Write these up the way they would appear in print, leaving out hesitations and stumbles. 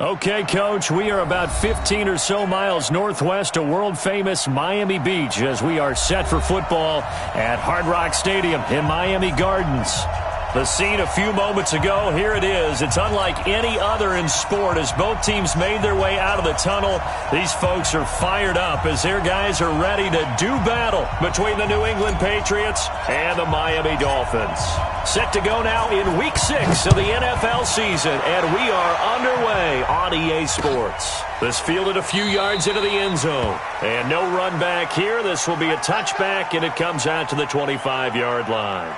Okay, Coach, we are about 15 or so miles northwest of world-famous Miami Beach as we are set for football at Hard Rock Stadium in Miami Gardens. The scene a few moments ago, here it is. It's unlike any other in sport as both teams made their way out of the tunnel. These folks are fired up as their guys are ready to do battle between the New England Patriots and the Miami Dolphins. Set to go now in Week 6 of the NFL season, and we are underway on EA Sports. This fielded a few yards into the end zone, and no run back here. This will be a touchback, and it comes out to the 25-yard line.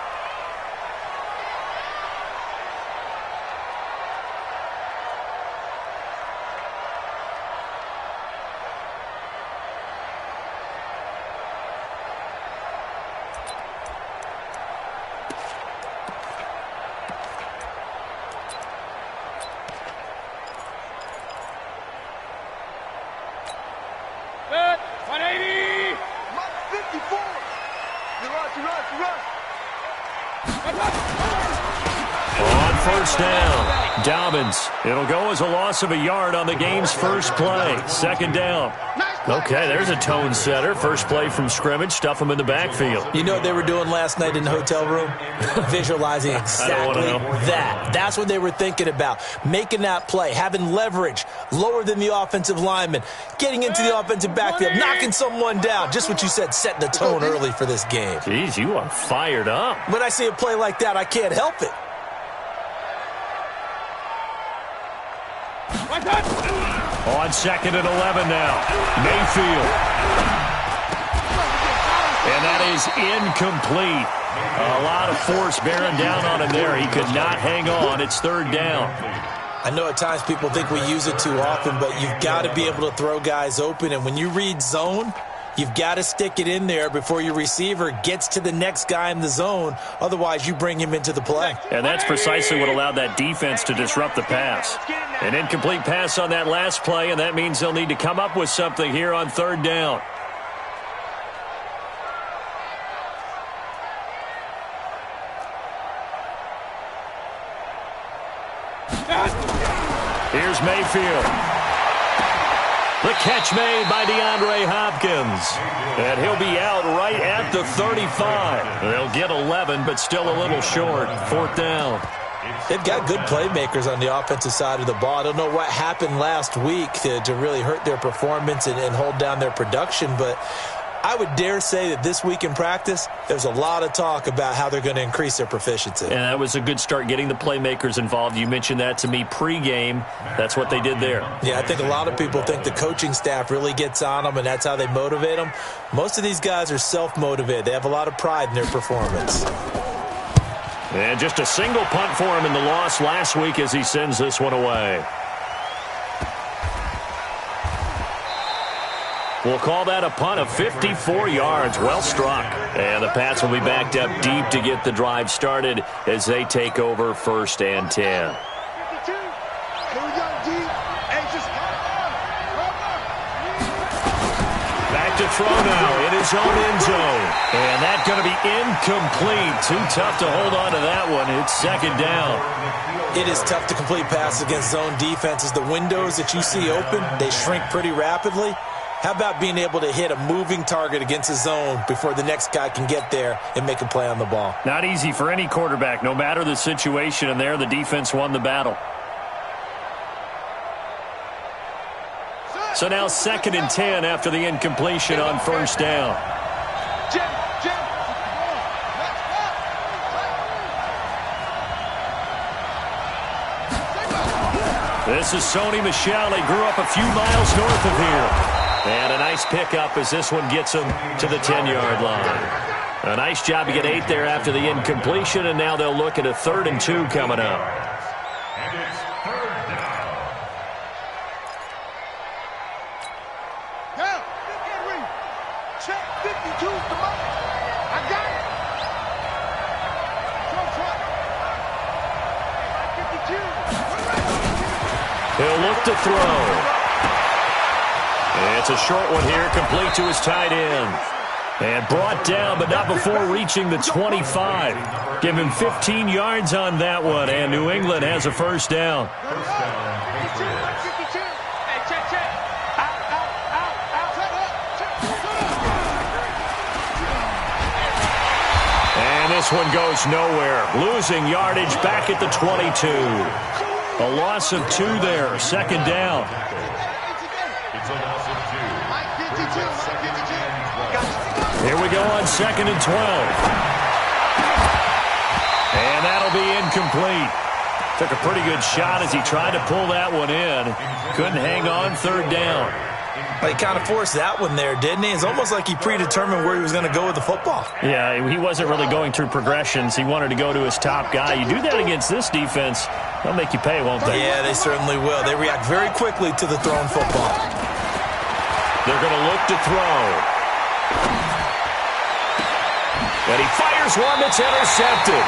It'll go as a loss of a yard on the game's first play. Second down. Okay, there's a tone setter. First play from scrimmage. Stuff them in the backfield. You know what they were doing last night in the hotel room? Visualizing exactly that. That's what they were thinking about. Making that play, having leverage, lower than the offensive lineman, getting into the offensive backfield, knocking someone down. Just what you said, setting the tone early for this game. Jeez, you are fired up. When I see a play like that, I can't help it. On 2nd and 11 now. Mayfield. And that is incomplete. A lot of force bearing down on him there. He could not hang on. It's third down. I know at times people think we use it too often, but you've got to be able to throw guys open. And when you read zone, you've got to stick it in there before your receiver gets to the next guy in the zone. Otherwise, you bring him into the play. And that's precisely what allowed that defense to disrupt the pass. An incomplete pass on that last play, and that means they'll need to come up with something here on third down. Here's Mayfield. The catch made by DeAndre Hopkins. And he'll be out right at the 35. They'll get 11, but still a little short. Fourth down. They've got good playmakers on the offensive side of the ball. I don't know what happened last week to really hurt their performance and hold down their production, but I would dare say that this week in practice, there's a lot of talk about how they're going to increase their proficiency. And that was a good start, getting the playmakers involved. You mentioned that to me pregame. That's what they did there. Yeah, I think a lot of people think the coaching staff really gets on them, and that's how they motivate them. Most of these guys are self-motivated. They have a lot of pride in their performance. And just a single punt for him in the loss last week as he sends this one away. We'll call that a punt of 54 yards. Well struck. And the Pats will be backed up deep to get the drive started as they take over 1st and 10. Back to throw now in his own end zone. And that's going to be incomplete. Too tough to hold on to that one. It's second down. It is tough to complete passes against zone defenses. The windows that you see open, they shrink pretty rapidly. How about being able to hit a moving target against a zone before the next guy can get there and make a play on the ball? Not easy for any quarterback, no matter the situation, and there the defense won the battle. So now 2nd and 10 after the incompletion on 1st down. This is Sony Michel. He grew up a few miles north of here. And a nice pickup as this one gets him to the 10-yard line. A nice job to get 8 there after the incompletion, and now they'll look at a 3rd and 2 coming up. He'll look to throw. It's a short one here, complete to his tight end. And brought down, but not before reaching the 25. Give him 15 yards on that one, and New England has a 1st down. this one goes nowhere. Losing yardage back at the 22. A loss of 2 there. Second down. Here we go on 2nd and 12. And that'll be incomplete. Took a pretty good shot as he tried to pull that one in. Couldn't hang on 3rd down. He kind of forced that one there, didn't he? It's almost like he predetermined where he was going to go with the football. Yeah, he wasn't really going through progressions. He wanted to go to his top guy. You do that against this defense, they'll make you pay, won't they? Yeah, they certainly will. They react very quickly to the thrown football. They're going to look to throw. And he fires one that's intercepted.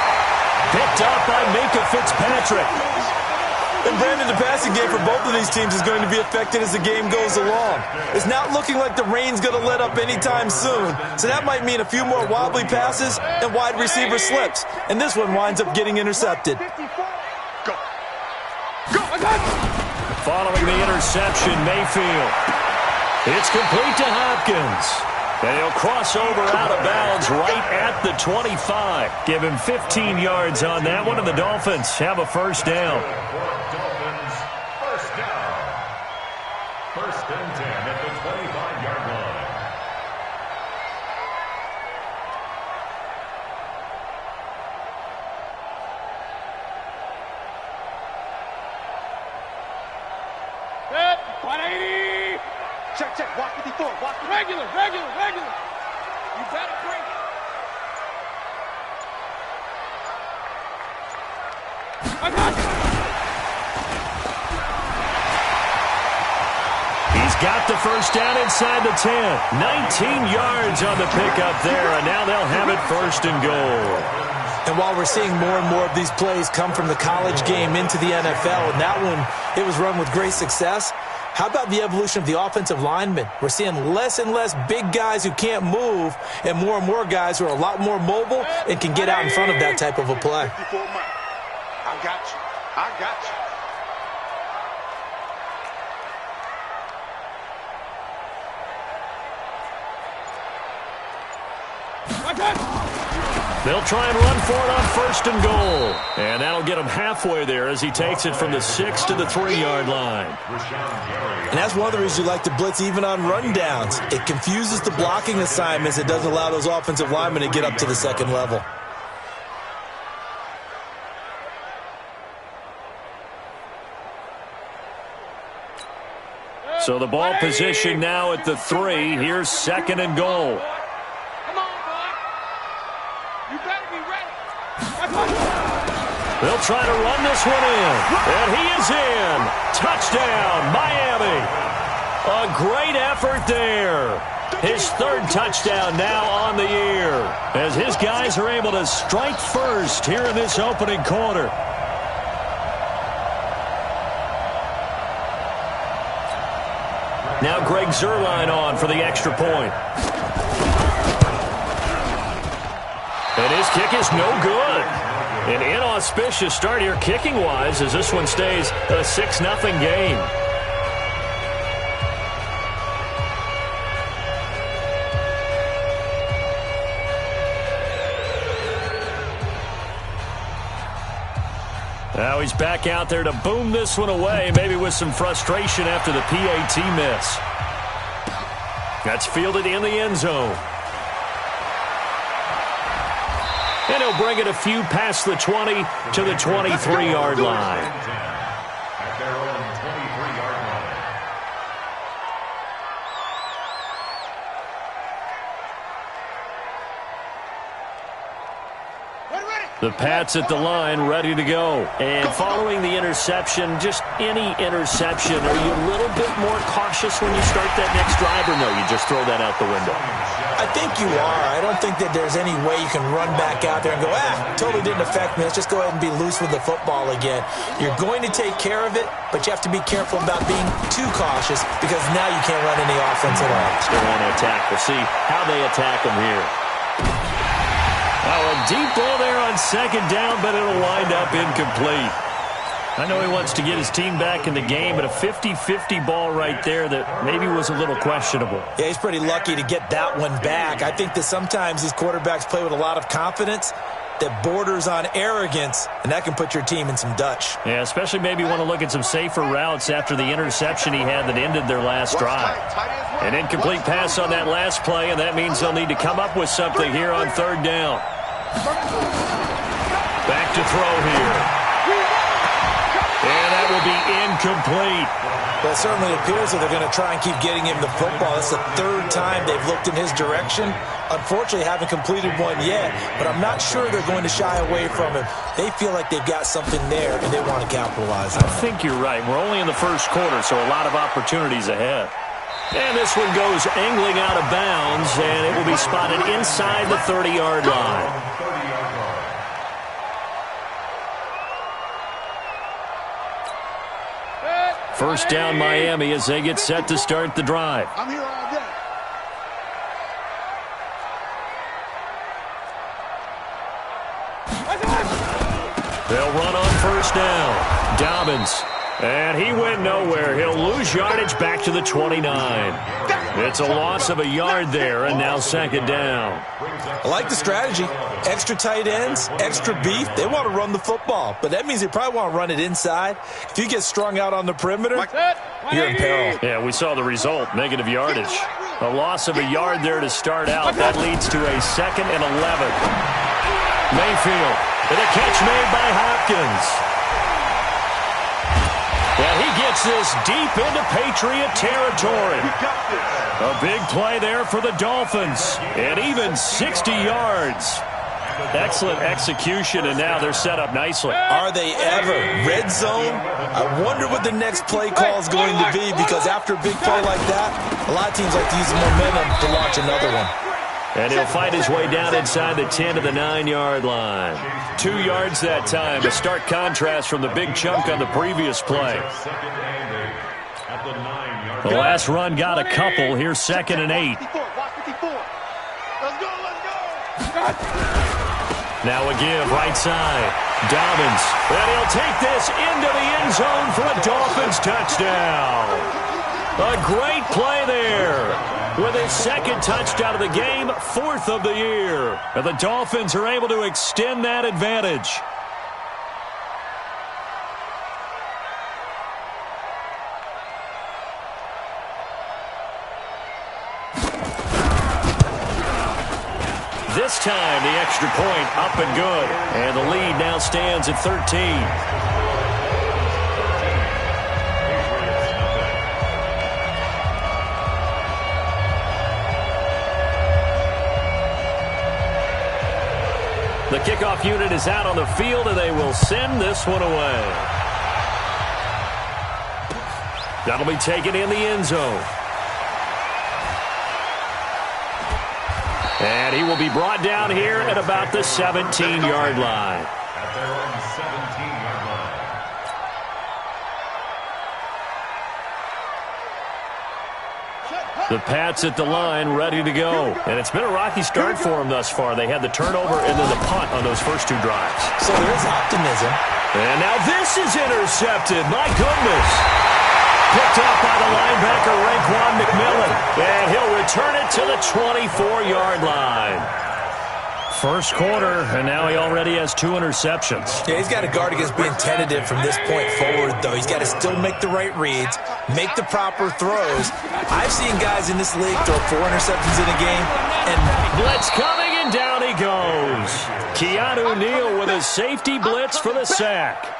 Picked up by Minka Fitzpatrick. And Brandon, the passing game for both of these teams is going to be affected as the game goes along. It's not looking like the rain's going to let up anytime soon, so that might mean a few more wobbly passes and wide receiver slips. And this one winds up getting intercepted. Following the interception, Mayfield. It's complete to Hopkins. And he'll cross over out of bounds right at the 25. Give him 15 yards on that one, and the Dolphins have a first down. First down. 1st and 10 at the 25-yard line. Set, 180. Check, walk 54, walk regular. You better bring it. I got you. He's got the first down inside the 10. 19 yards on the pickup there, and now they'll have it 1st and goal. And while we're seeing more and more of these plays come from the college game into the NFL, and that one, it was run with great success. How about the evolution of the offensive linemen? We're seeing less and less big guys who can't move and more guys who are a lot more mobile and can get out in front of that type of a play. I got you. They'll try and run for it on 1st and goal. And that'll get him halfway there as he takes it from the 6 to the 3-yard line. And that's one of the reasons you like to blitz even on rundowns. It confuses the blocking assignments. It doesn't allow those offensive linemen to get up to the 2nd level. So the ball position now at the 3. Here's 2nd and goal. They'll try to run this one in. And he is in. Touchdown, Miami. A great effort there. His 3rd touchdown now on the year, as his guys are able to strike first here in this opening quarter. Now Greg Zuerlein on for the extra point. And his kick is no good. An inauspicious start here kicking-wise as this one stays a 6-0 game. Now he's back out there to boom this one away, maybe with some frustration after the PAT miss. That's fielded in the end zone. And he'll bring it a few past the 20 to the 23-yard line. At their own 23-yard line. The Pats at the line, ready to go. And following the interception, just any interception, are you a little bit more cautious when you start that next drive, or no, you just throw that out the window? I think you are. I don't think that there's any way you can run back out there and go, totally didn't affect me. Let's just go ahead and be loose with the football again. You're going to take care of it, but you have to be careful about being too cautious because now you can't run any offense at all. Still want to attack. We'll see how they attack them here. Oh, a deep ball there on 2nd down, but it'll wind up incomplete. I know he wants to get his team back in the game, but a 50-50 ball right there that maybe was a little questionable. Yeah, he's pretty lucky to get that one back. I think that sometimes these quarterbacks play with a lot of confidence, that borders on arrogance, and that can put your team in some Dutch. Yeah, especially maybe want to look at some safer routes after the interception he had that ended their last drive. An incomplete pass on that last play, and that means they'll need to come up with something here on third down. Back to throw here. And that will be incomplete. Well, it certainly appears that they're going to try and keep getting him the football. That's the third time they've looked in his direction. Unfortunately, haven't completed one yet, but I'm not sure they're going to shy away from him. They feel like they've got something there, and they want to capitalize on it. I think you're right. We're only in the first quarter, so a lot of opportunities ahead. And this one goes angling out of bounds, and it will be spotted inside the 30-yard line. First down, Miami, as they get set to start the drive. I'm here all day. They'll run on first down. Dobbins. And he went nowhere. He'll lose yardage back to the 29. It's a loss of a yard there, and now second down. I like the strategy. Extra tight ends, extra beef. They want to run the football, but that means they probably want to run it inside. If you get strung out on the perimeter, you're in peril. Yeah, we saw the result, negative yardage. A loss of a yard there to start out. That leads to a 2nd and 11. Mayfield, and a catch made by Hopkins. And he gets this deep into Patriot territory. A big play there for the Dolphins. And even 60 yards. Excellent execution, and now they're set up nicely. Are they ever? Red zone? I wonder what the next play call is going to be, because after a big play like that, a lot of teams like to use the momentum to launch another one. And he'll fight his way down inside the 10 to the 9-yard line. 2 yards that time, a stark contrast from the big chunk on the previous play. The last run got a couple. Here's 2nd and 8. Now a give, right side. Dobbins. And he'll take this into the end zone for a Dolphins touchdown. A great play there. With his 2nd touchdown of the game, 4th of the year. And the Dolphins are able to extend that advantage. This time, the extra point up and good. And the lead now stands at 13. The kickoff unit is out on the field, and they will send this one away. That'll be taken in the end zone. And he will be brought down here at about the 17-yard line. At their own 17-yard line. The Pats at the line, ready to go. And it's been a rocky start for them thus far. They had the turnover and then the punt on those first 2 drives. So there is optimism. And now this is intercepted. My goodness. Picked up by the linebacker, Raekwon McMillan. And he'll return it to the 24-yard line. First quarter, and now he already has 2 interceptions. Yeah, he's got to guard against being tentative from this point forward, though. He's got to still make the right reads, make the proper throws. I've seen guys in this league throw 4 interceptions in a game, and blitz coming, and down he goes. Keanu Neal with his safety blitz for the sack.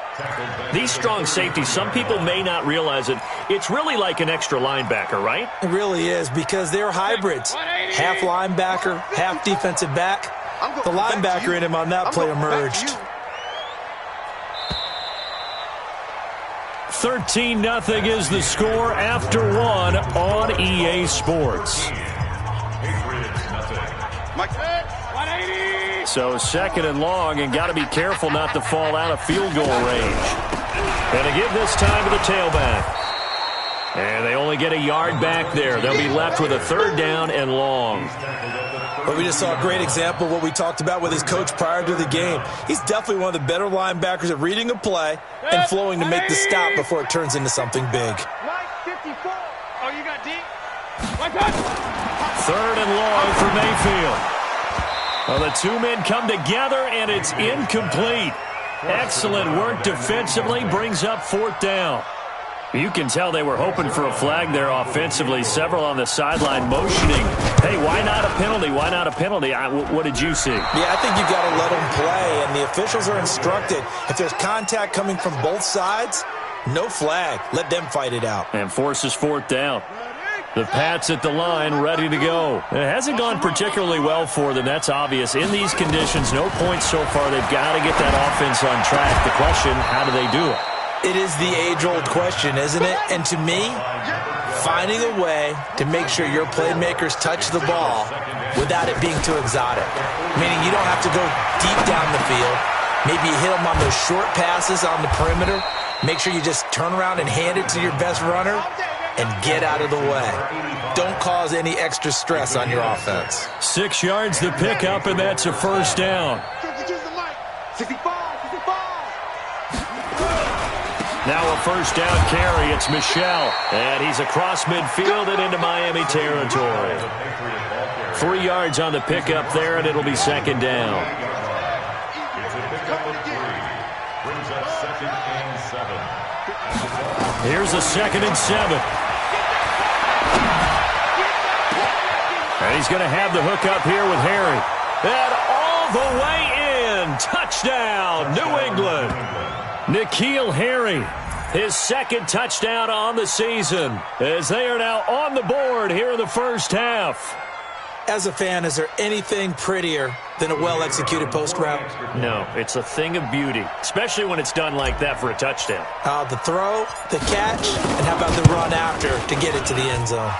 These strong safeties, some people may not realize it. It's really like an extra linebacker, right? It really is, because they're hybrids. Half linebacker, half defensive back. The linebacker in him on that play emerged. 13-0 is the score after 1 on EA Sports. So 2nd and long, and got to be careful not to fall out of field goal range. And to give this time to the tailback. And they only get a yard back there. They'll be left with a 3rd down and long. But we just saw a great example of what we talked about with his coach prior to the game. He's definitely one of the better linebackers at reading a play and flowing to make the stop before it turns into something big. 54. Oh, you got deep. 3rd and long for Mayfield. Well, the two men come together, and it's incomplete. Excellent work defensively, brings up fourth down. You can tell they were hoping for a flag there offensively. Several on the sideline motioning. Hey, why not a penalty? Why not a penalty? What did you see? Yeah, I think you've got to let them play, and the officials are instructed. If there's contact coming from both sides, no flag. Let them fight it out. And forces fourth down. The Pats at the line, ready to go. It hasn't gone particularly well for them. That's obvious. In these conditions, no points so far. They've got to get that offense on track. The question, how do they do it? It is the age-old question, isn't it? And to me, finding a way to make sure your playmakers touch the ball without it being too exotic. Meaning you don't have to go deep down the field. Maybe you hit them on those short passes on the perimeter. Make sure you just turn around and hand it to your best runner and get out of the way. Don't cause any extra stress on your offense. 6 yards the pickup, and that's a first down. 65. Now a first down carry. It's Michel. And he's across midfield and into Miami territory. 3 yards on the pickup there, and it'll be second down. Here's a 2nd and 7. And he's going to have the hook up here with Harry. And all the way in. Touchdown, New England. N'Keal Harry, his 2nd touchdown on the season, as they are now on the board here in the first half. As a fan, is there anything prettier than a well-executed post route? No, it's a thing of beauty, especially when it's done like that for a touchdown. The throw, the catch, and how about the run after to get it to the end zone?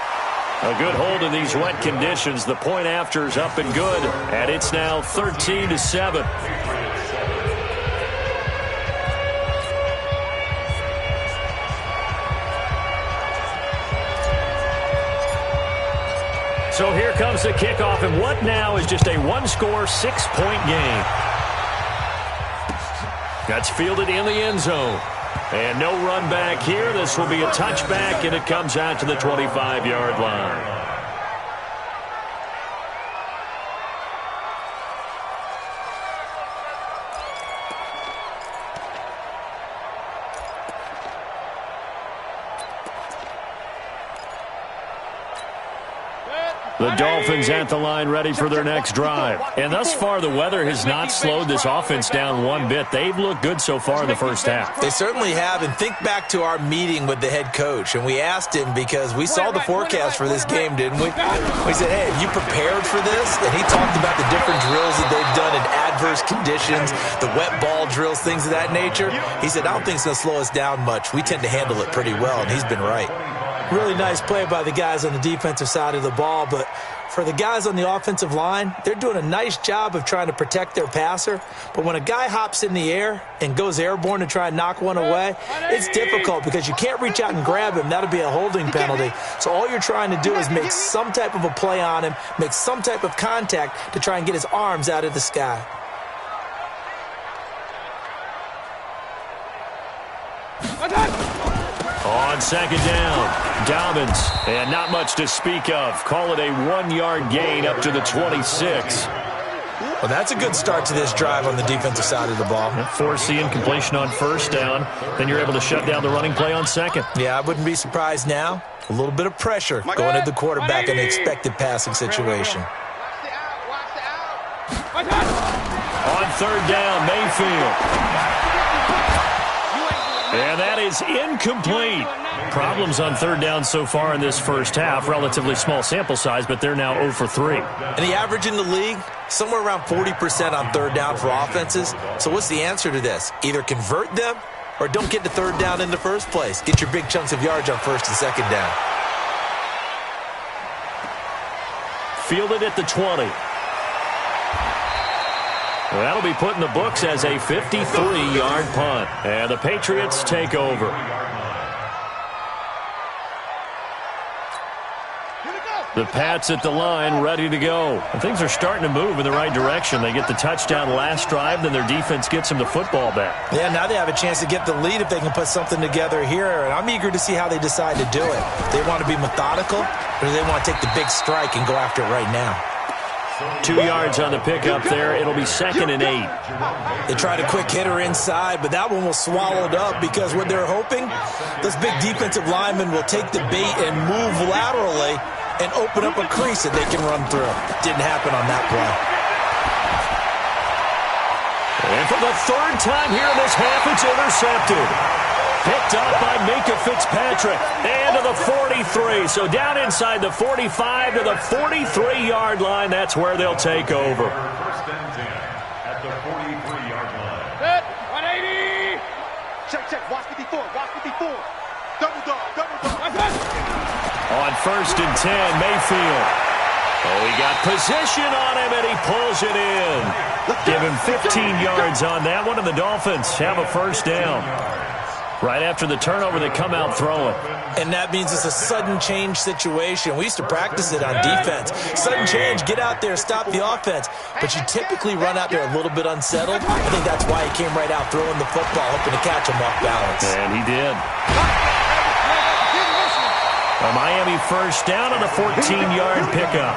A good hold in these wet conditions. The point after is up and good, and it's now 13-7. So here comes the kickoff, and what now is just a one-score, 6-point game. That's fielded in the end zone. And no run back here. This will be a touchback, and it comes out to the 25-yard line. The Dolphins at the line ready for their next drive. And thus far, the weather has not slowed this offense down one bit. They've looked good so far in the first half. They certainly have. And think back to our meeting with the head coach. And we asked him because we saw the forecast for this game, didn't we? We said, hey, have you prepared for this? And he talked about the different drills that they've done in adverse conditions, the wet ball drills, things of that nature. He said, I don't think it's going to slow us down much. We tend to handle it pretty well, and he's been right. Really nice play by the guys on the defensive side of the ball, but for the guys on the offensive line, they're doing a nice job of trying to protect their passer. But when a guy hops in the air and goes airborne to try and knock one away, it's difficult because you can't reach out and grab him. That'll be a holding penalty. So all you're trying to do is make some type of a play on him, make some type of contact to try and get his arms out of the sky. On second down, Dobbins, and not much to speak of. Call it a 1-yard gain up to the 26. Well, that's a good start to this drive on the defensive side of the ball. Force the incompletion on first down. Then you're able to shut down the running play on second. Yeah, I wouldn't be surprised now. A little bit of pressure going to the quarterback in the expected passing situation. On third down, Mayfield. And that is incomplete. Problems on third down so far in this first half. Relatively small sample size, but they're now 0 for 3. And the average in the league, somewhere around 40% on third down for offenses. So what's the answer to this? Either convert them or don't get to third down in the first place. Get your big chunks of yards on first and second down. Fielded at the 20. Well, that'll be put in the books as a 53-yard punt. And the Patriots take over. The Pats at the line, ready to go. And things are starting to move in the right direction. They get the touchdown last drive, then their defense gets them the football back. Yeah, now they have a chance to get the lead if they can put something together here. And I'm eager to see how they decide to do it. They want to be methodical, or do they want to take the big strike and go after it right now? 2 yards on the pickup there. It'll be 2nd and 8. They tried a quick hitter inside, but that one was swallowed up because what they're hoping, those big defensive linemen will take the bait and move laterally and open up a crease that they can run through. Didn't happen on that play. And for the 3rd time here in this half, it's intercepted. Picked up by Minka Fitzpatrick. And to the 43. So down inside the 45 to the 43-yard line. That's where they'll take over. 1st and 10 at the 43-yard line. Set, 180. Check. Watch 54. Watch 54. Double dog. On 1st and 10, Mayfield. Oh, he got position on him, and he pulls it in. Give him 15 yards on that one, and the Dolphins have a 1st down. Right after the turnover, they come out throwing. And that means it's a sudden change situation. We used to practice it on defense. Sudden change, get out there, stop the offense. But you typically run out there a little bit unsettled. I think that's why he came right out throwing the football, hoping to catch him off balance. And he did. A Miami 1st down on the 14-yard pickup.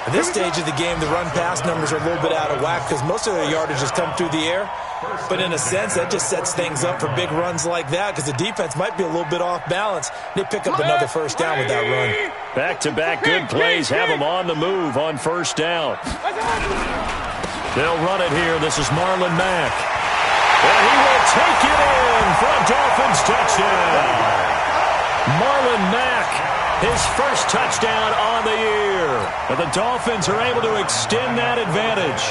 At this stage of the game, the run-pass numbers are a little bit out of whack because most of their yardage has come through the air. But in a sense, that just sets things up for big runs like that because the defense might be a little bit off balance. They pick up another 1st down with that run. Back-to-back good plays have them on the move on 1st down. They'll run it here. This is Marlon Mack. And he will take it in for a Dolphins touchdown. Marlon Mack, his 1st touchdown on the year. And the Dolphins are able to extend that advantage.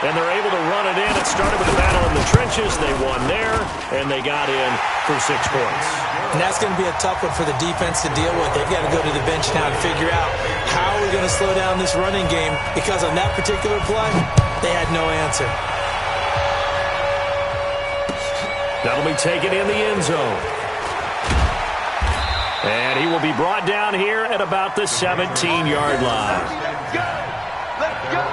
And they're able to run it in. It started with a battle in the trenches. They won there, and they got in for 6 points. And that's going to be a tough one for the defense to deal with. They've got to go to the bench now to figure out how we're going to slow down this running game because on that particular play, they had no answer. That'll be taken in the end zone. And he will be brought down here at about the 17-yard line. Let's go.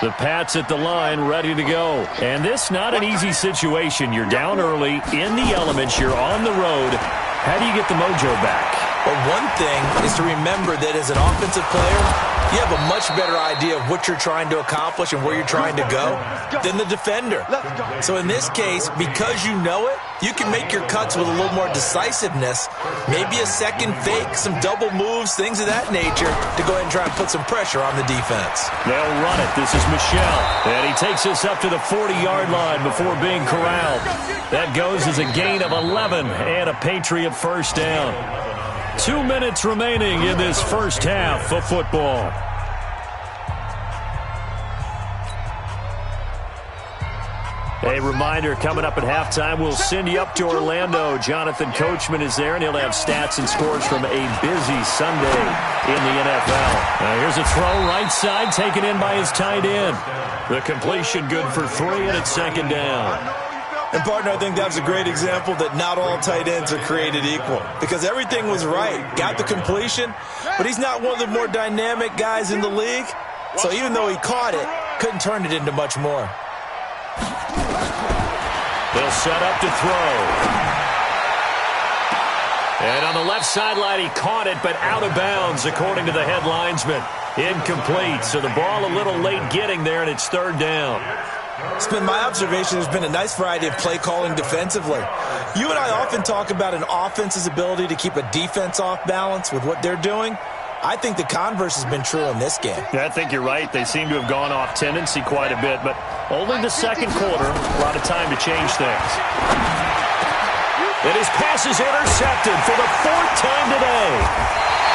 The Pats at the line, ready to go. And this not an easy situation. You're down early, in the elements, you're on the road. How do you get the mojo back? Well, one thing is to remember that as an offensive player, you have a much better idea of what you're trying to accomplish and where you're trying to go than the defender. So in this case, because you know it, you can make your cuts with a little more decisiveness, maybe a second fake, some double moves, things of that nature, to go ahead and try and put some pressure on the defense. They'll run it. This is Michel. And he takes us up to the 40-yard line before being corralled. That goes as a gain of 11 and a Patriot 1st down. 2 minutes remaining in this 1st half of football. A reminder, coming up at halftime, we'll send you up to Orlando. Jonathan Coachman is there, and he'll have stats and scores from a busy Sunday in the NFL. Now here's a throw right side, taken in by his tight end. The completion good for 3, and it's 2nd down. And, partner, I think that was a great example that not all tight ends are created equal because everything was right. Got the completion, but he's not one of the more dynamic guys in the league. So even though he caught it, couldn't turn it into much more. They'll set up to throw. And on the left sideline, he caught it, but out of bounds, according to the head linesman. Incomplete, so the ball a little late getting there, and it's 3rd down. It's been my observation there's been a nice variety of play calling defensively. You and I often talk about an offense's ability to keep a defense off balance with what they're doing. I think the converse has been true in this game. Yeah, I think you're right. They seem to have gone off tendency quite a bit, but only the 2nd quarter, a lot of time to change things. And his pass is intercepted for the 4th time today.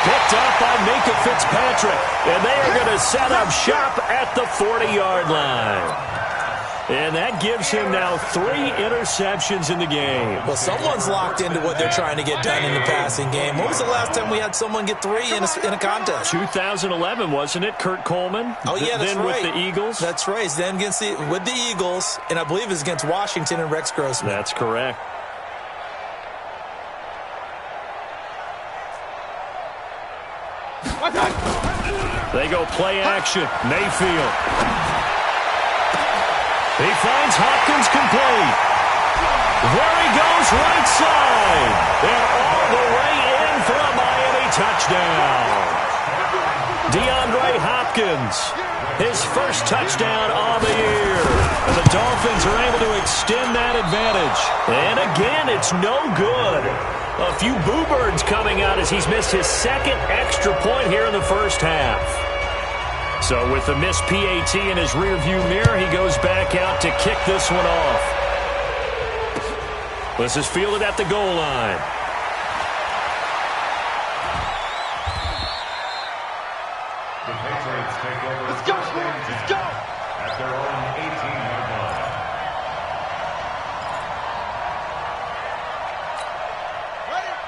Picked up by Minka Fitzpatrick, and they are going to set up shop at the 40-yard line. And that gives him now 3 interceptions in the game. Well, someone's locked into what they're trying to get done in the passing game. When was the last time we had someone get 3 in a contest? 2011, wasn't it? Kurt Coleman? Oh, yeah, that's then right. With the Eagles? That's right. Then with the Eagles, and I believe it's against Washington and Rex Grossman. That's correct. They go play action. Mayfield. He finds Hopkins complete. There he goes, right side. And all the way in for a Miami touchdown. DeAndre Hopkins, his first touchdown on the year. And the Dolphins are able to extend that advantage. And again, it's no good. A few boo birds coming out as he's missed his second extra point here in the first half. So with the missed PAT in his rearview mirror, he goes back out to kick this one off. This is fielded at the goal line. The Patriots take over. Let's go, let's go. At their own 18-yard line.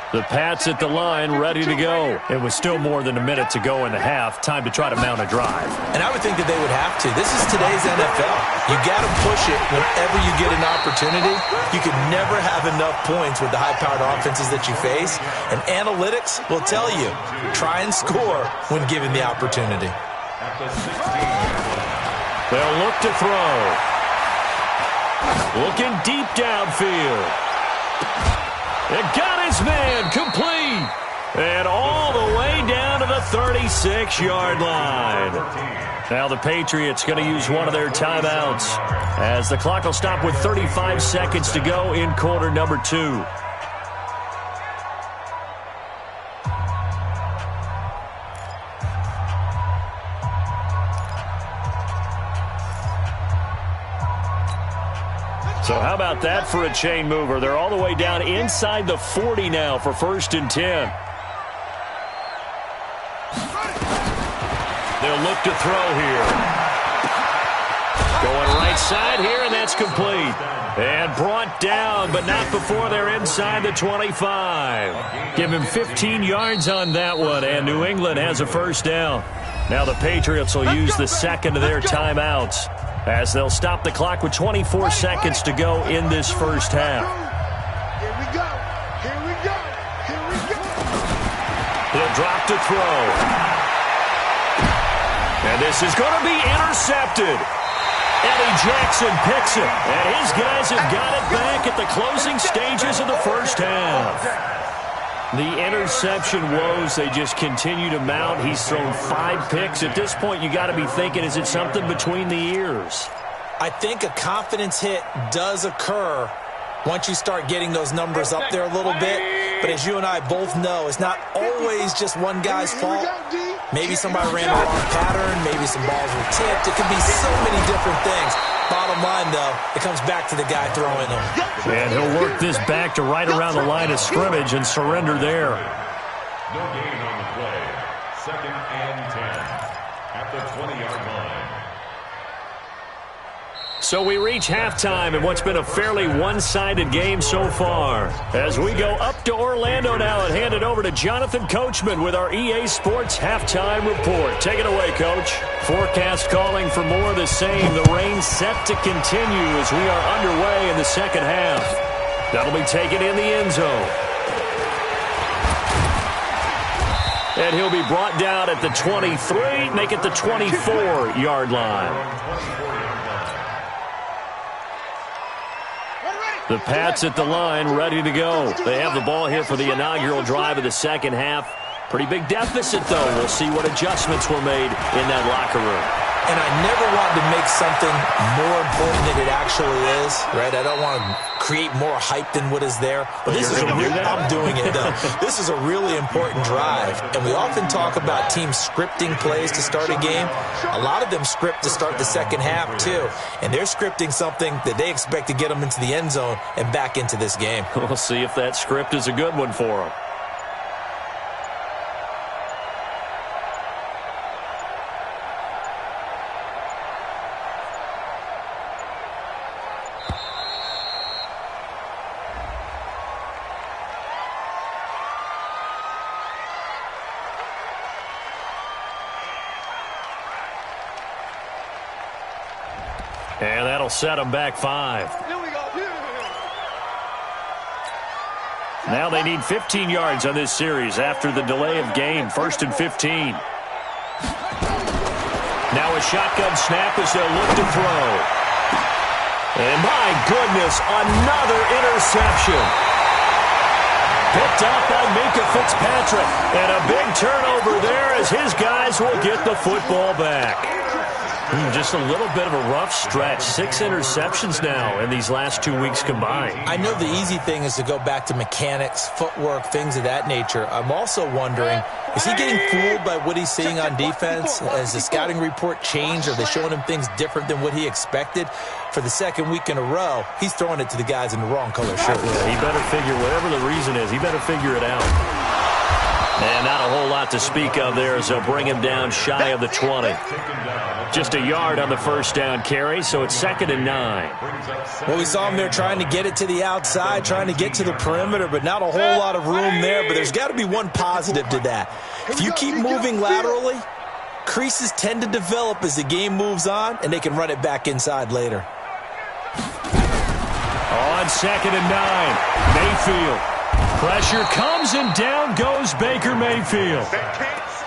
The Pats at the line, ready to go. It was still more than a minute to go in the half. Time to try to mount a drive. And I would think that they would have to. This is today's NFL. You got to push it whenever you get an opportunity. You can never have enough points with the high-powered offenses that you face. And analytics will tell you, try and score when given the opportunity. At the 16. They'll look to throw. Looking deep downfield. It got his man complete. And all the way down to the 36-yard line. Now the Patriots going to use one of their timeouts as the clock will stop with 35 seconds to go in quarter number 2. So how about that for a chain mover? They're all the way down inside the 40 now for 1st and 10. They'll look to throw here. Going right side here, and that's complete. And brought down, but not before they're inside the 25. Give him 15 yards on that one, and New England has a first down. Now the Patriots will use the second of their timeouts, as they'll stop the clock with 24 seconds to go in this first half. Here we go. Here we go. Here we go. He'll drop to throw. And this is going to be intercepted. Eddie Jackson picks it. And his guys have got it back at the closing stages of the first half. The interception woes, they just continue to mount. He's thrown 5 picks. At this point, you got to be thinking, is it something between the ears? I think a confidence hit does occur once you start getting those numbers up there a little bit. But as you and I both know, it's not always just one guy's fault. Maybe somebody ran the wrong pattern. Maybe some balls were tipped. It could be so many different things. Bottom line, though, it comes back to the guy throwing them. And he'll work this back to right around the line of scrimmage and surrender there. No gain on the play. 2nd and 10 at the 20-yard line. So we reach halftime in what's been a fairly one-sided game so far. As we go up to Orlando now and hand it over to Jonathan Coachman with our EA Sports Halftime Report. Take it away, Coach. Forecast calling for more of the same. The rain set to continue as we are underway in the second half. That'll be taken in the end zone. And he'll be brought down at the 23, make it the 24-yard line. The Pats at the line, ready to go. They have the ball here for the inaugural drive of the second half. Pretty big deficit, though. We'll see what adjustments were made in that locker room. And I never want to make something more important than it actually is, right? I don't want to create more hype than what is there. But this is I'm doing it, though. This is a really important drive. And we often talk about teams scripting plays to start a game. A lot of them script to start the second half, too. And they're scripting something that they expect to get them into the end zone and back into this game. We'll see if that script is a good one for them. And that'll set them back 5. Here we go. Now they need 15 yards on this series after the delay of game. 1st and 15. Now a shotgun snap as they'll look to throw. And my goodness, another interception. Picked up by Minka Fitzpatrick. And a big turnover there as his guys will get the football back. Just a little bit of a rough stretch. 6 interceptions now in these last 2 weeks combined. I know the easy thing is to go back to mechanics, footwork, things of that nature. I'm also wondering, is he getting fooled by what he's seeing on defense? Has the scouting report changed? Are they showing him things different than what he expected? For the second week in a row, he's throwing it to the guys in the wrong color shirt. Yeah, he better figure, whatever the reason is, he better figure it out. And not a whole lot to speak of there as they'll bring him down shy of the 20. Just a yard on the first down carry, so it's 2nd and 9. Well, we saw him there trying to get it to the outside, trying to get to the perimeter, but not a whole lot of room there. But there's got to be one positive to that. If you keep moving laterally, creases tend to develop as the game moves on, and they can run it back inside later. On 2nd and 9, Mayfield. Pressure comes, and down goes Baker Mayfield.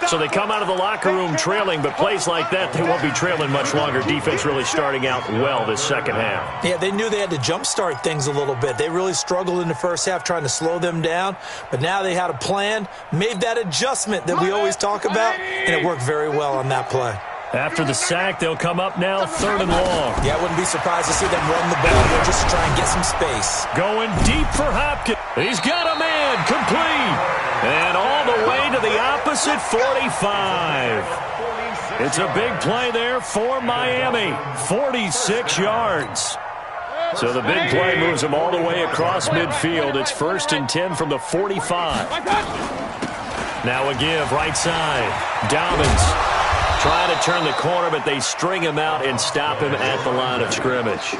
So they come out of the locker room trailing, but plays like that, they won't be trailing much longer. Defense really starting out well this second half. Yeah, they knew they had to jumpstart things a little bit. They really struggled in the first half trying to slow them down, but now they had a plan, made that adjustment that we always talk about, and it worked very well on that play. After the sack, they'll come up now 3rd and long. Yeah, I wouldn't be surprised to see them run the ball here just to try and get some space. Going deep for Hopkins. He's got a man, complete. And all the way to the opposite 45. It's a big play there for Miami. 46 yards. So the big play moves them all the way across midfield. It's 1st and 10 from the 45. Now a give, right side. Dobbins trying to turn the corner, but they string him out and stop him at the line of scrimmage.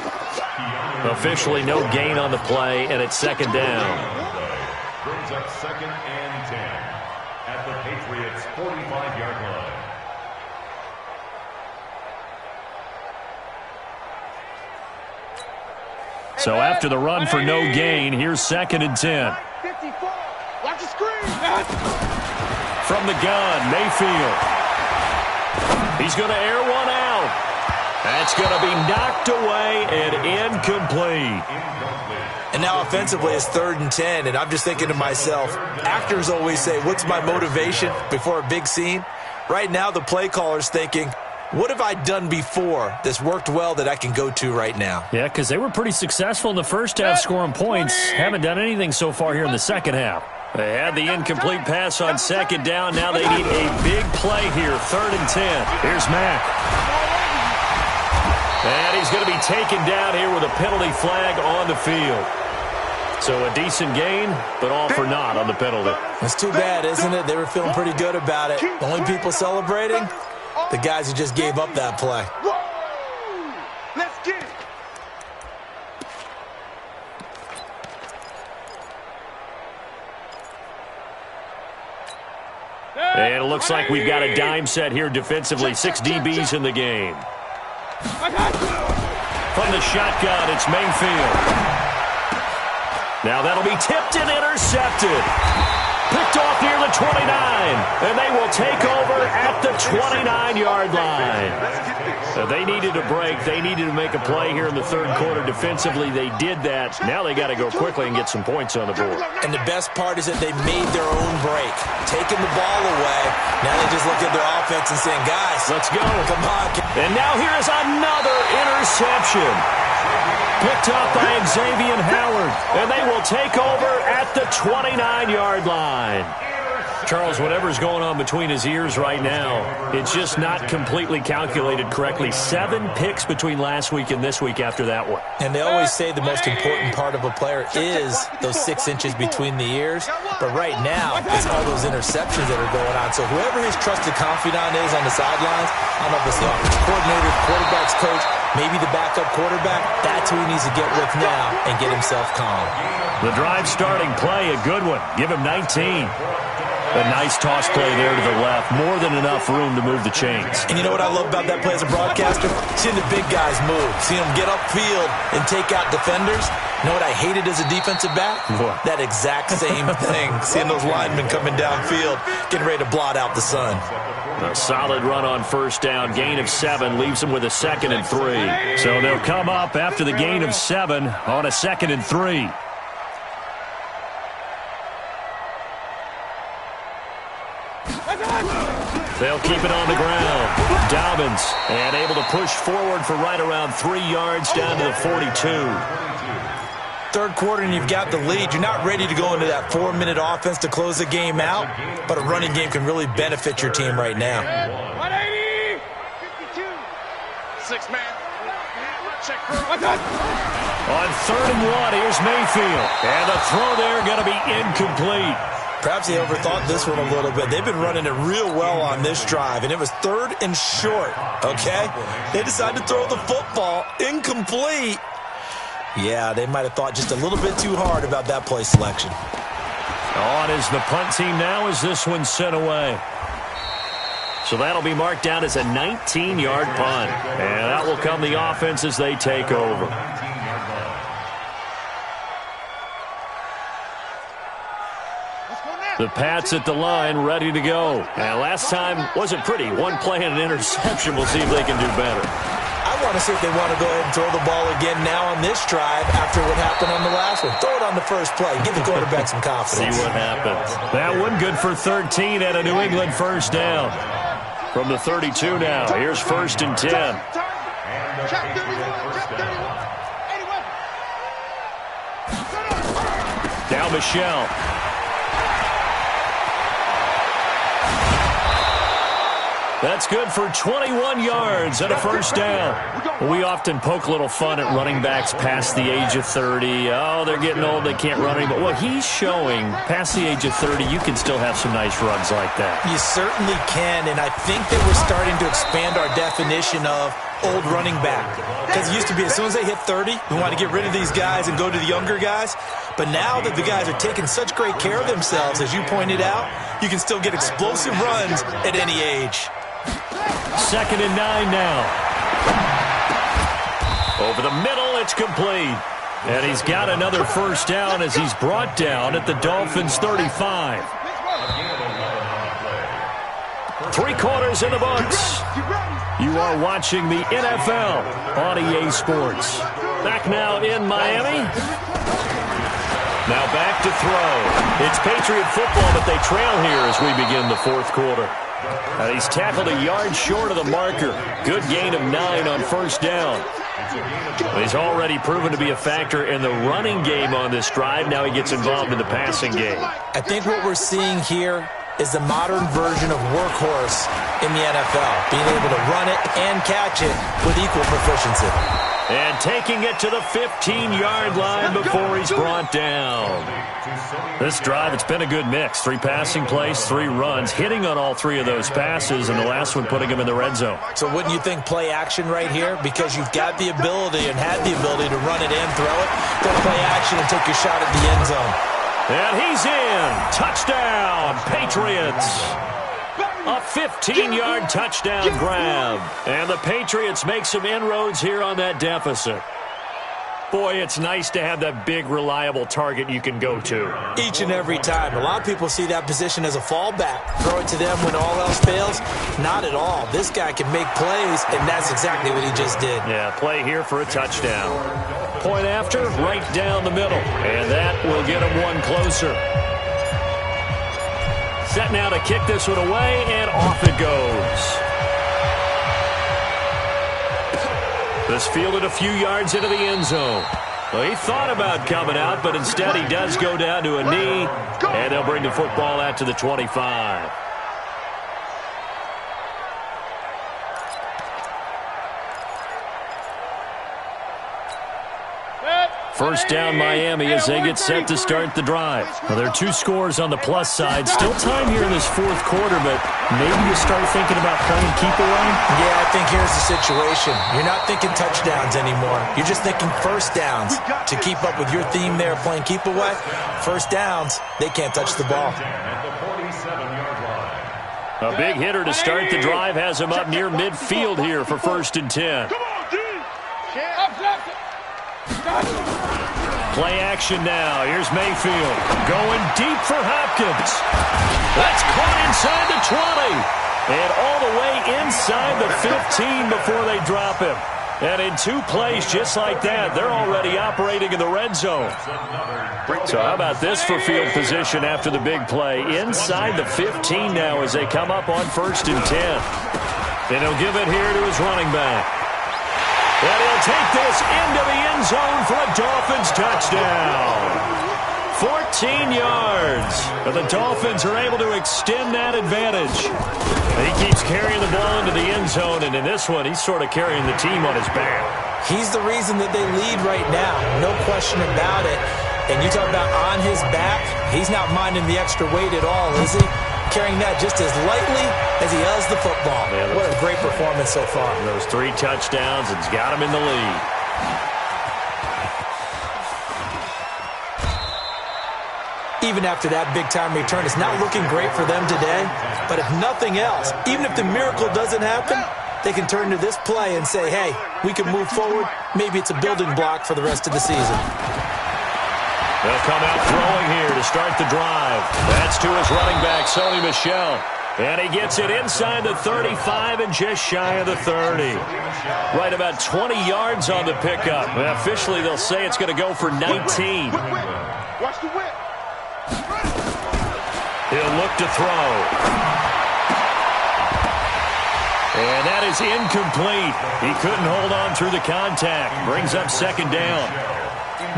Officially no gain on the play, and it's 2nd down. Brings up 2nd and 10 at the Patriots' 45-yard line. So after the run for no gain, here's 2nd and 10. 54. Watch the screen. From the gun, Mayfield. He's going to air one out. That's going to be knocked away and incomplete. And now offensively it's 3rd and 10, and I'm just thinking to myself, actors always say, what's my motivation before a big scene? Right now the play caller's thinking, what have I done before that's worked well that I can go to right now? Yeah, because they were pretty successful in the first half scoring points. Haven't done anything so far here in the second half. They had the incomplete pass on 2nd down. Now they need a big play here, 3rd and 10. Here's Mack. And he's going to be taken down here with a penalty flag on the field. So a decent gain, but all for naught on the penalty. That's too bad, isn't it? They were feeling pretty good about it. The only people celebrating, the guys who just gave up that play. Let's get it. And it looks like we've got a dime set here defensively. 6 DBs in the game. From the shotgun, it's Mayfield. Now that'll be tipped and intercepted. Picked off near the 29. And they will take over at the 29-yard line. They needed a break. They needed to make a play here in the third quarter defensively. They did that. Now they got to go quickly and get some points on the board. And the best part is that they made their own break. Taking the ball away. Now they just look at their offense and saying, guys, let's go. Come on. And now here is another interception. Picked up by Xavier Howard. And they will take over at the 29-yard line. Charles, whatever's going on between his ears right now, it's just not completely calculated correctly. 7 picks between last week and this week after that one. And they always say the most important part of a player is those 6 inches between the ears. But right now, it's all those interceptions that are going on. So whoever his trusted confidant is on the sidelines, I don't know if it's the offensive coordinator, the quarterback's coach, maybe the backup quarterback, that's who he needs to get with now and get himself calm. The drive starting play, a good one. Give him 19. A nice toss play there to the left. More than enough room to move the chains. And you know what I love about that play as a broadcaster? Seeing the big guys move. Seeing them get upfield and take out defenders. You know what I hated as a defensive back? What? That exact same thing. Seeing those linemen coming downfield, getting ready to blot out the sun. A solid run on first down. Gain of 7 leaves them with a 2nd and 3. So they'll come up after the gain of 7 on a 2nd and 3. They'll keep it on the ground. Dobbins, and able to push forward for right around 3 yards down to the 42. Third quarter and you've got the lead. You're not ready to go into that 4-minute offense to close the game out, but a running game can really benefit your team right now. 180! 52. 6-man. Check. On 3rd and 1, here's Mayfield. And the throw there going to be incomplete. Perhaps they overthought this one a little bit. They've been running it real well on this drive, and it was 3rd and short, okay? They decided to throw the football incomplete. Yeah, they might have thought just a little bit too hard about that play selection. On is the punt team now as this one's sent away. So that'll be marked down as a 19-yard punt. And that will come the offense as they take over. The Pats at the line, ready to go. And last time wasn't pretty. One play and an interception. We'll see if they can do better. I want to see if they want to go ahead and throw the ball again now on this drive after what happened on the last one. Throw it on the first play. Give the quarterback some confidence. See what happens. That one good for 13 at a New England first down. From the 32 now. Here's 1st and 10. Check 31. Down Michelle. That's good for 21 yards and a first down. We often poke a little fun at running backs past the age of 30. Oh, they're getting old, they can't run anymore. Well, he's showing past the age of 30, you can still have some nice runs like that. You certainly can, and I think that we're starting to expand our definition of old running back. Because it used to be as soon as they hit 30, we want to get rid of these guys and go to the younger guys. But now that the guys are taking such great care of themselves, as you pointed out, you can still get explosive runs at any age. 2nd and 9 now. Over the middle, it's complete. And he's got another first down as he's brought down at the Dolphins' 35. 3 quarters in the books. You are watching the NFL on EA Sports. Back now in Miami. Now back to throw. It's Patriot football, but they trail here as we begin the 4th quarter. He's tackled a yard short of the marker. Good gain of 9 on first down. He's already proven to be a factor in the running game on this drive. Now he gets involved in the passing game. I think what we're seeing here is the modern version of workhorse in the NFL, being able to run it and catch it with equal proficiency. And taking it to the 15-yard line before he's brought down. This drive, it's been a good mix. 3 passing plays, 3 runs, hitting on all 3 of those passes, and the last one putting him in the red zone. So wouldn't you think play action right here? Because you've got the ability and had the ability to run it and throw it. Go play action and take your shot at the end zone. And he's in. Touchdown, Patriots. A 15-yard touchdown grab. And the Patriots make some inroads here on that deficit. Boy, it's nice to have that big, reliable target you can go to. Each and every time. A lot of people see that position as a fallback. Throw it to them when all else fails. Not at all. This guy can make plays, and that's exactly what he just did. Yeah, play here for a touchdown. Point after, right down the middle. And that will get him one closer. Set now to kick this one away, and off it goes. This fielded a few yards into the end zone. Well, he thought about coming out, but instead he does go down to a knee, and they'll bring the football out to the 25. First down Miami as they get set to start the drive. Well, there are 2 scores on the plus side. Still time here in this 4th quarter, but maybe you start thinking about playing keep away? Yeah, I think here's the situation. You're not thinking touchdowns anymore. You're just thinking first downs. To keep up with your theme there, playing keep away, first downs, they can't touch the ball. At the 47 A big hitter to start the drive has him up near midfield here for 1st and 10. Play action now. Here's Mayfield going deep for Hopkins. That's caught inside the 20. And all the way inside the 15 before they drop him. And in 2 plays just like that, they're already operating in the red zone. So how about this for field position after the big play? Inside the 15 now as they come up on 1st and 10. And he'll give it here to his running back. And he'll take this into the end zone for a Dolphins touchdown. 14 yards. But the Dolphins are able to extend that advantage. He keeps carrying the ball into the end zone, and in this one, he's sort of carrying the team on his back. He's the reason that they lead right now. No question about it. And you talk about on his back, he's not minding the extra weight at all, is he? Carrying that just as lightly as he does the football. Yeah, what a great performance so far. Those 3 touchdowns, it's got him in the lead. Even after that big-time return, it's not looking great for them today. But if nothing else, even if the miracle doesn't happen, they can turn to this play and say, hey, we can move forward. Maybe it's a building block for the rest of the season. They'll come out throwing here to start the drive. That's to his running back, Sony Michel. And he gets it inside the 35 and just shy of the 30. Right about 20 yards on the pickup. Officially, they'll say it's going to go for 19. Watch the whip. He'll look to throw. And that is incomplete. He couldn't hold on through the contact. Brings up 2nd down.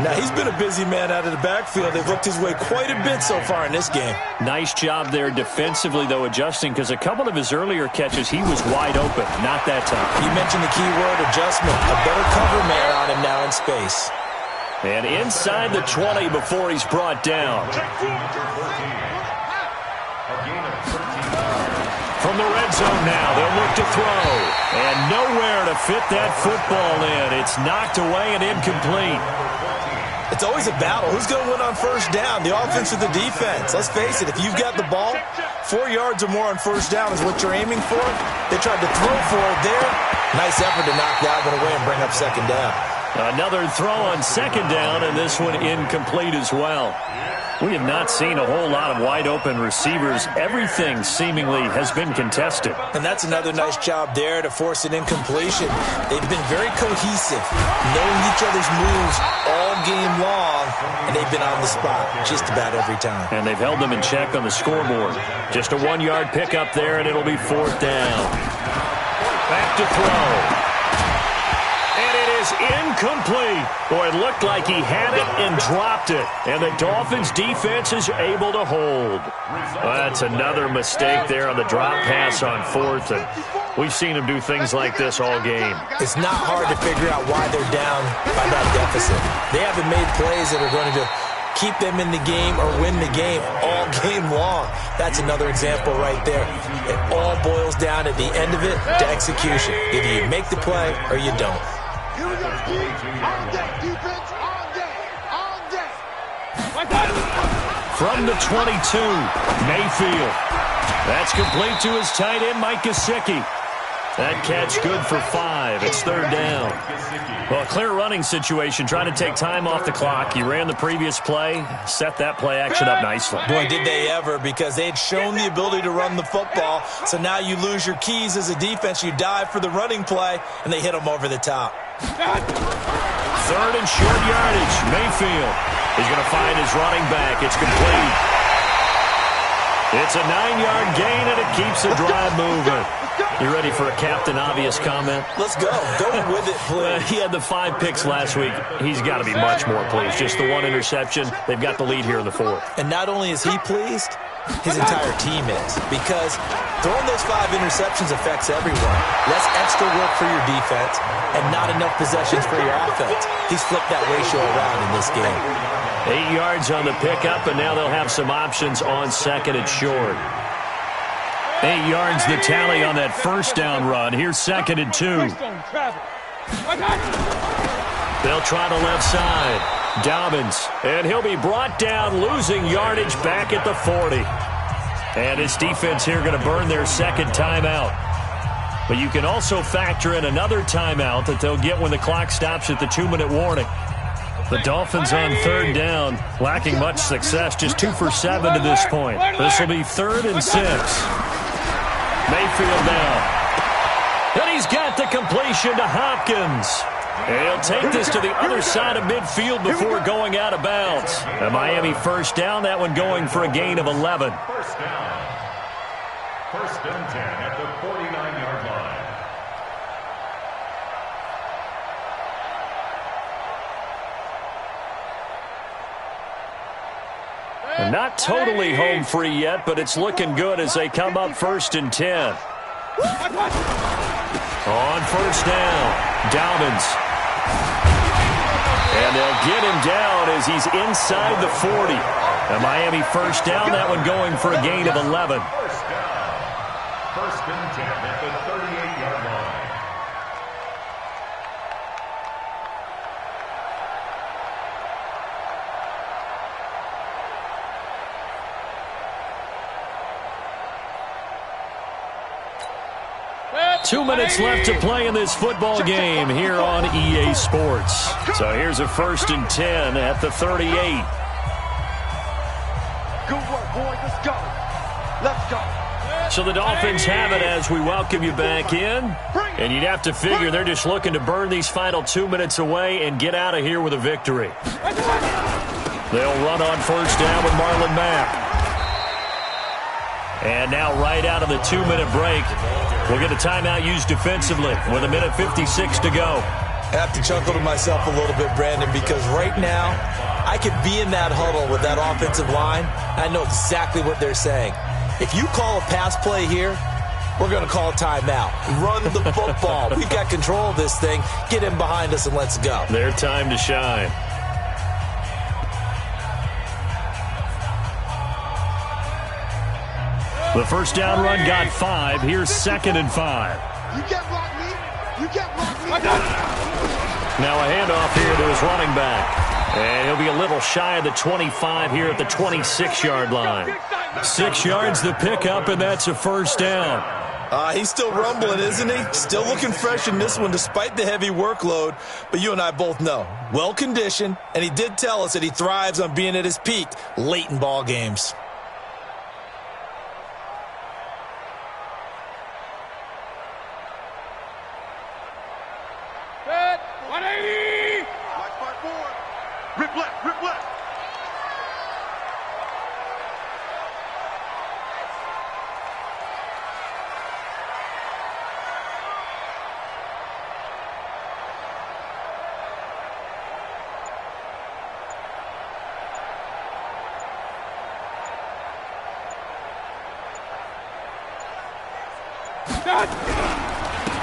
Now, he's been a busy man out of the backfield. They've looked his way quite a bit so far in this game. Nice job there defensively, though, adjusting, because a couple of his earlier catches, he was wide open. Not that time. You mentioned the key word, adjustment. A better cover man on him now in space. And inside the 20 before he's brought down. From the red zone now, they'll look to throw. And nowhere to fit that football in. It's knocked away and incomplete. It's always a battle. Who's going to win on 1st down, the offense or the defense? Let's face it, if you've got the ball, 4 yards or more on 1st down is what you're aiming for. They tried to throw for it there. Nice effort to knock that one away and bring up 2nd down. Another throw on 2nd down, and this one incomplete as well. We have not seen a whole lot of wide-open receivers. Everything seemingly has been contested. And that's another nice job there to force an incompletion. They've been very cohesive, knowing each other's moves all game long, and they've been on the spot just about every time. And they've held them in check on the scoreboard. Just a 1-yard pickup there, and it'll be 4th down. Back to throw. Incomplete. Boy, it looked like he had it and dropped it. And the Dolphins defense is able to hold. Well, that's another mistake there on the drop pass on 4th. And we've seen him do things like this all game. It's not hard to figure out why they're down by that deficit. They haven't made plays that are going to keep them in the game or win the game all game long. That's another example right there. It all boils down at the end of it to execution. Either you make the play or you don't. Here we go, all day, defense, all day, all day. From the 22, Mayfield. That's complete to his tight end, Mike Gesicki. That catch good for 5. It's 3rd down. Well, a clear running situation, trying to take time off the clock. He ran the previous play, set that play action up nicely. Boy, did they ever, because they had shown the ability to run the football. So now you lose your keys as a defense. You dive for the running play, and they hit them over the top. 3rd and short yardage. Mayfield is going to find his running back. It's complete. It's a 9-yard gain, and it keeps the drive moving. You ready for a Captain Obvious comment? Let's go. Go with it, please. He had the 5 picks last week. He's got to be much more pleased. Just the 1 interception. They've got the lead here in the 4th. And not only is he pleased, his entire team is. Because throwing those 5 interceptions affects everyone. Less extra work for your defense and not enough possessions for your offense. He's flipped that ratio around in this game. 8 yards on the pickup, and now they'll have some options on 2nd and short. 8 yards the tally on that 1st down run. Here's 2nd and 2. They'll try the left side. Dobbins, and he'll be brought down, losing yardage back at the 40. And this defense here going to burn their second timeout. But you can also factor in another timeout that they'll get when the clock stops at the 2-minute warning. The Dolphins on third down, lacking much success, just 2 for 7 to this point. This will be 3rd and 6. Mayfield now. And he's got the completion to Hopkins. And he'll take this to the other side of midfield before going out of bounds. A Miami first down, that one going for a gain of 11. First down. 1st and 10 at the 49-yard line. And not totally home free yet, but it's looking good as they come up 1st and 10. On first down, Dobbins. And they'll get him down as he's inside the 40. A Miami first down, that one going for a gain of 11. First down. 1st and 10 at the 38-yard line. Two minutes left to play in this football game here on EA Sports. So here's a 1st and 10 at the 38. Good work, boys. Let's go. Let's go. So the Dolphins have it as we welcome you back in. And you'd have to figure they're just looking to burn these final 2 minutes away and get out of here with a victory. They'll run on first down with Marlon Mack. And now right out of the 2-minute break, we'll get a timeout used defensively with 1:56 to go. I have to chuckle to myself a little bit, Brandon, because right now I could be in that huddle with that offensive line. I know exactly what they're saying. If you call a pass play here, we're going to call a timeout. Run the football. We've got control of this thing. Get in behind us and let's go. Their time to shine. The first down run got 5. Here's 2nd and 5. You can't block me. You can't block me. Now a handoff here to his running back. And he'll be a little shy of the 25 here at the 26-yard line. 6 yards the pickup, and that's a first down. He's still rumbling, isn't he? Still looking fresh in this one despite the heavy workload. But you and I both know, well-conditioned, and he did tell us that he thrives on being at his peak late in ball games. Rip left, rip left.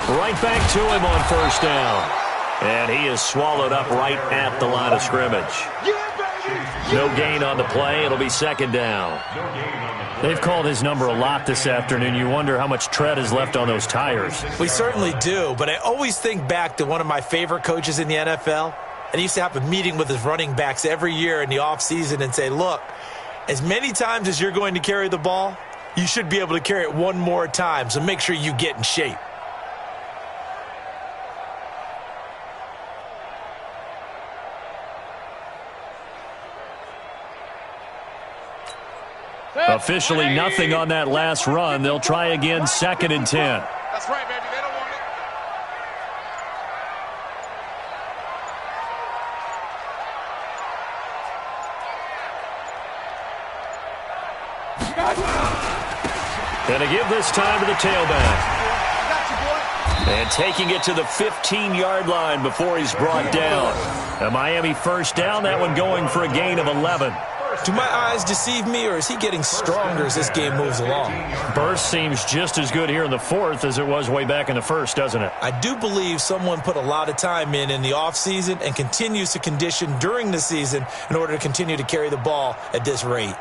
Right back to him on first down. And he is swallowed up right at the line of scrimmage. No gain on the play. It'll be 2nd down. They've called his number a lot this afternoon. You wonder how much tread is left on those tires. We certainly do, but I always think back to one of my favorite coaches in the NFL. And he used to have a meeting with his running backs every year in the offseason and say, look, as many times as you're going to carry the ball, you should be able to carry it one more time, so make sure you get in shape. Officially nothing on that last run. They'll try again, 2nd and 10. That's right, baby. They don't want it. And to give this time to the tailback. And taking it to the 15-yard line before he's brought down. A Miami first down, that one going for a gain of 11. Do my eyes deceive me, or is he getting stronger as this game moves along? Burst seems just as good here in the 4th as it was way back in the 1st, doesn't it? I do believe someone put a lot of time in the offseason and continues to condition during the season in order to continue to carry the ball at this rate.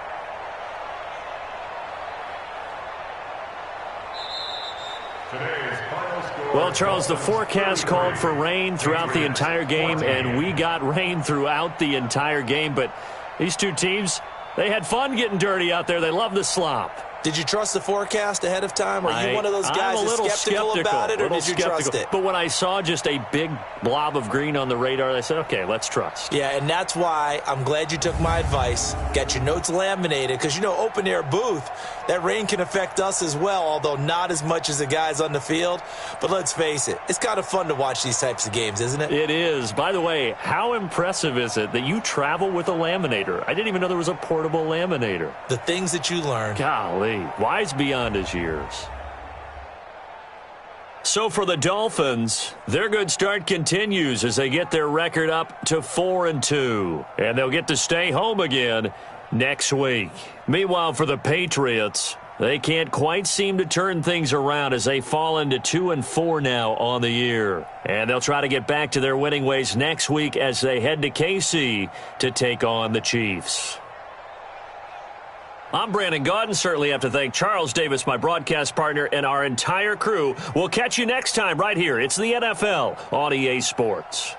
Well, Charles, the forecast called for rain throughout the entire game, and we got rain throughout the entire game. But these two teams, they had fun getting dirty out there. They love the slop. Did you trust the forecast ahead of time? Are you one of those guys who's skeptical about it, or did you trust it? But when I saw just a big blob of green on the radar, I said, okay, let's trust. Yeah, and that's why I'm glad you took my advice. Get your notes laminated, because, open-air booth, that rain can affect us as well, although not as much as the guys on the field. But let's face it, it's kind of fun to watch these types of games, isn't it? It is. By the way, how impressive is it that you travel with a laminator? I didn't even know there was a portable laminator. The things that you learn. Golly, wise beyond his years. So for the Dolphins, their good start continues as they get their record up to 4-2. And they'll get to stay home again next week. Meanwhile, for the Patriots, they can't quite seem to turn things around as they fall into 2-4 now on the year. And they'll try to get back to their winning ways next week as they head to KC to take on the Chiefs. I'm Brandon Gaudin. Certainly have to thank Charles Davis, my broadcast partner, and our entire crew. We'll catch you next time right here. It's the NFL on EA Sports.